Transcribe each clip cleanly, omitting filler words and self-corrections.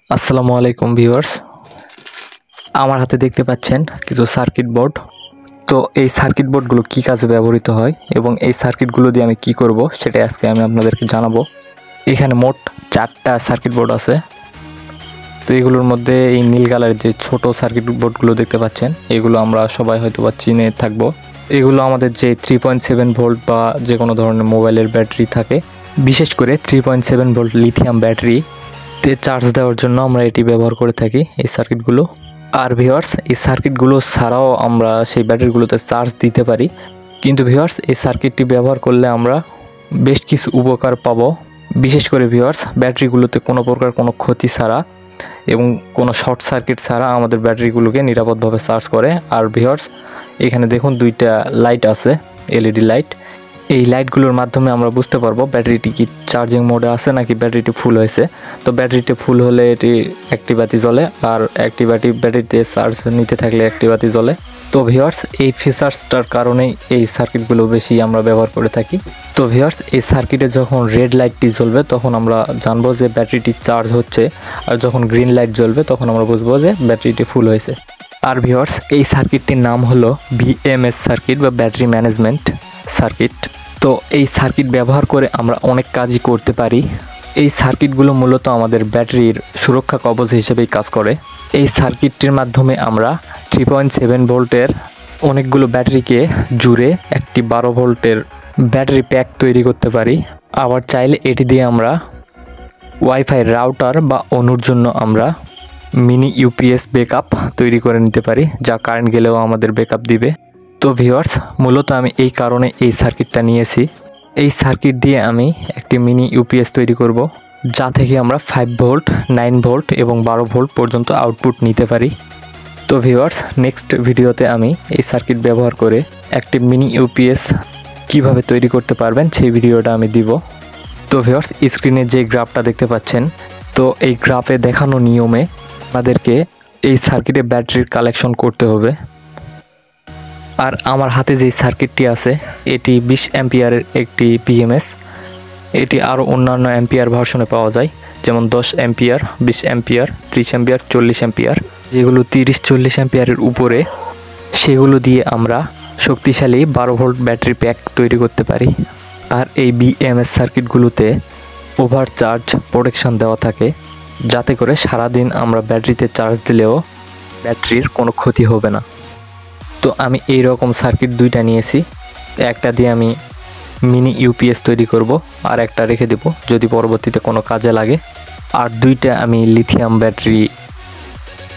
আসসালামু আলাইকুম ভিউয়ার্স, আমার হাতে দেখতে পাচ্ছেন কিছু সার্কিট বোর্ড। তো এই সার্কিট বোর্ডগুলো কী কাজে ব্যবহৃত হয় এবং এই সার্কিটগুলো দিয়ে আমি কি করব সেটাই আজকে আমি আপনাদেরকে জানাবো। এখানে মোট 4টা সার্কিট বোর্ড আছে। তো এগুলোর মধ্যে এই নীল কালারের যে ছোট সার্কিট বোর্ডগুলো দেখতে পাচ্ছেন, এগুলো আমরা সবাই হয়তো বা চিনে থাকবো। এগুলো আমাদের যে 3.7 ভোল্ট বা যে কোনো ধরনের মোবাইলের ব্যাটারি থাকে, বিশেষ করে 3.7 ভোল্ট লিথিয়াম ব্যাটারি চার্জ দেওয়ার জন্য আমরা এটি ব্যবহার করে থাকি, এই সার্কিটগুলো। আর ভিউয়ার্স, এই সার্কিটগুলো ছাড়াও আমরা সেই ব্যাটারিগুলোতে চার্জ দিতে পারি। কিন্তু ভিউয়ার্স, এই সার্কিটটি ব্যবহার করলে আমরা বেশ কিছু উপকার পাবো। বিশেষ করে ভিউয়ার্স, ব্যাটারিগুলোতে কোনো প্রকার কোনো ক্ষতি ছাড়া এবং কোনো শর্ট সার্কিট ছাড়া আমাদের ব্যাটারিগুলোকে নিরাপদভাবে চার্জ করে। আর ভিউয়ার্স, এখানে দেখুন 2টা লাইট আছে, এলইডি লাইট। এই লাইটগুলোর মাধ্যমে আমরা বুঝতে পারবো ব্যাটারিটি কি চার্জিং মোডে আছে নাকি ব্যাটারিটি ফুল হয়েছে। তো ব্যাটারিটি ফুল হলে এটি একটি বাতি জ্বলে, আর একটি ব্যাটারিতে চার্জ নিতে থাকলে একটি বাতি জ্বলে। তো ভিউয়ার্স, এই ফিচার্সটার কারণেই এই সার্কিটগুলো বেশি আমরা ব্যবহার করে থাকি। তো ভিউয়ার্স, এই সার্কিটে যখন রেড লাইটটি জ্বলবে তখন আমরা জানবো যে ব্যাটারিটি চার্জ হচ্ছে, আর যখন গ্রিন লাইট জ্বলবে তখন আমরা বুঝবো যে ব্যাটারিটি ফুল হয়েছে। আর ভিউয়ার্স, এই সার্কিটটির নাম হলো বিএমএস সার্কিট বা ব্যাটারি ম্যানেজমেন্ট সার্কিট। তো এই সার্কিট ব্যবহার করে আমরা অনেক কাজই করতে পারি। এই সার্কিটগুলো মূলত আমাদের ব্যাটারির সুরক্ষা কবচ হিসেবেই কাজ করে। এই সার্কিটটির মাধ্যমে আমরা 3.7 ভোল্টের অনেকগুলো ব্যাটারিকে জুড়ে একটি 12 ভোল্টের ব্যাটারি প্যাক তৈরি করতে পারি। আবার চাইলে এটি দিয়ে আমরা ওয়াইফাই রাউটার বা অনুর জন্য আমরা মিনি ইউপিএস ব্যাকআপ তৈরি করে নিতে পারি, যা কারেন্ট গেলেও আমাদের ব্যাকআপ দিবে। তো ভিউয়ার্স, মূলত আমি এই কারণে এই সার্কিটটা নিয়েছি। এই সার্কিট দিয়ে আমি একটি মিনি ইউপিএস তৈরি করব, যা থেকে আমরা 5 ভোল্ট, 9 ভোল্ট এবং 12 ভোল্ট পর্যন্ত আউটপুট নিতে পারি। তো ভিউয়ার্স, নেক্সট ভিডিওতে আমি এই সার্কিট ব্যবহার করে একটি মিনি ইউপিএস কিভাবে তৈরি করতে পারবেন সেই ভিডিওটা আমি দিব। তো ভিউয়ার্স, স্ক্রিনে যে গ্রাফটা দেখতে পাচ্ছেন, তো এই গ্রাফে দেখানো নিয়মে আমাদেরকে এই সার্কিটে ব্যাটারির কালেকশন করতে হবে। আর আমার হাতে যে সার্কিটটি আছে, এটি 20 অ্যাম্পিয়ারের একটি বিএমএস। এটি আরও অন্যান্য অ্যাম্পিয়ার ভার্সনে পাওয়া যায়, যেমন 10 অ্যাম্পিয়ার, 20 অ্যাম্পিয়ার, 30 অ্যাম্পিয়ার, 40 অ্যাম্পিয়ার। যেগুলো 30-40 অ্যাম্পিয়ারের উপরে, সেগুলো দিয়ে আমরা শক্তিশালী 12 ভোল্ট ব্যাটারি প্যাক তৈরি করতে পারি। আর এই বিএমএস সার্কিটগুলোতে ওভারচার্জ প্রোটেকশন দেওয়া থাকে, যাতে করে সারাদিন আমরা ব্যাটারিতে চার্জ দিলেও ব্যাটারির কোনো ক্ষতি হবে না। তো আমি এই রকম সার্কিট 2টা নিয়েছি। একটা দিয়ে আমি মিনি ইউপিএস তৈরি করব, আর একটা রেখে দেব যদি পরবর্তীতে কোনো কাজে লাগে। আর 2টা আমি লিথিয়াম ব্যাটারি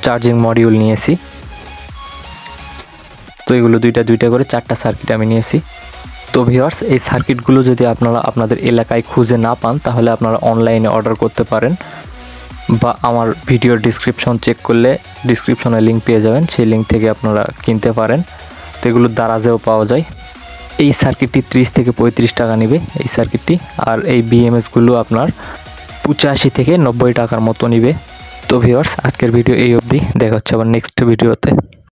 চার্জিং মডিউল নিয়েছি। তো এগুলো 2টা করে 4টা সার্কিট আমি নিয়েছি। তো ভিউয়ার্স, এই সার্কিটগুলো যদি আপনারা আপনাদের এলাকায় খুঁজে না পান, তাহলে আপনারা অনলাইনে অর্ডার করতে পারেন, বা আমার ভিডিওর ডিসক্রিপশন চেক করলে ডিসক্রিপশনে লিঙ্ক পেয়ে যাবেন, সেই লিঙ্ক থেকে আপনারা কিনতে পারেন। তো এগুলো দারাজেও পাওয়া যায়। এই সার্কিটটি 30 থেকে 35 টাকা নেবে এই সার্কিটটি, আর এই বিএমএসগুলো আপনার 85 থেকে 90 টাকার মতো নেবে। তো ভিউয়ার্স, আজকের ভিডিও এই অবধি, দেখা হচ্ছে আবার নেক্সট ভিডিওতে।